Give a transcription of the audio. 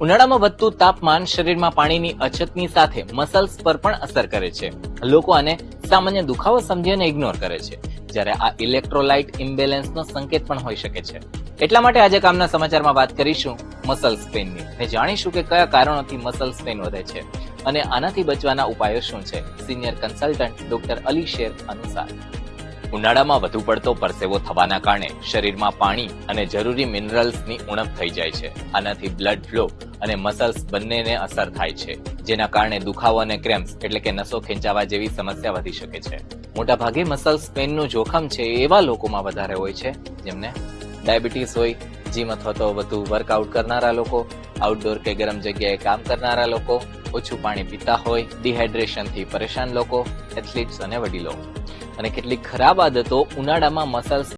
ઉનાળામાં વધતું તાપમાન શરીરમાં પાણીની અછતની સાથે મસલ્સ પર પણ અસર કરે છે. લોકો આને સામાન્ય દુખાવો સમજી અને ઇગ્નોર કરે છે, જ્યારે આ ઇલેક્ટ્રોલાઇટ ઇમ્બેલેન્સનો સંકેત પણ હોઈ શકે છે. એટલા માટે આજે કામના સમાચારમાં વાત કરીશું મસલ્સ પેઇનની અને જાણીશું કે કયા કારણોથી મસલ્સ પેઇન વધે છે અને આનાથી બચવાના ઉપાયો શું છે. Senior consultant doctor Ali share અનુસાર ઉનાળામાં વધુ પડતો પરસેવો થવાના કારણે શરીરમાં પાણી અને જરૂરી મિનરલ્સની ઉણપ થઈ જાય છે. આનાથી બ્લડ ફ્લો અને મસલ્સ બંનેને અસર થાય છે, જેના કારણે દુખાવો અને ક્રેમ્પ્સ એટલે કે નસો ખેંચાવા જેવી સમસ્યા વધી શકે છે. મોટા ભાગે મસલ્સ પેઇનનું જોખમ છે એવા લોકોમાં વધારે હોય છે જેમને ડાયાબિટીસ હોય, જીમ અથવા તો વધુ વર્કઆઉટ કરનારા લોકો, આઉટડોર કે ગરમ જગ્યાએ કામ કરનારા લોકો, ઓછું પાણી પીતા હોય, ડિહાઇડ્રેશનથી પરેશાન લોકો, એથ્લીટ્સ અને વડીલો. અને કેટલીક ખરાબ આદતો ઉનાળામાં મસલ્સ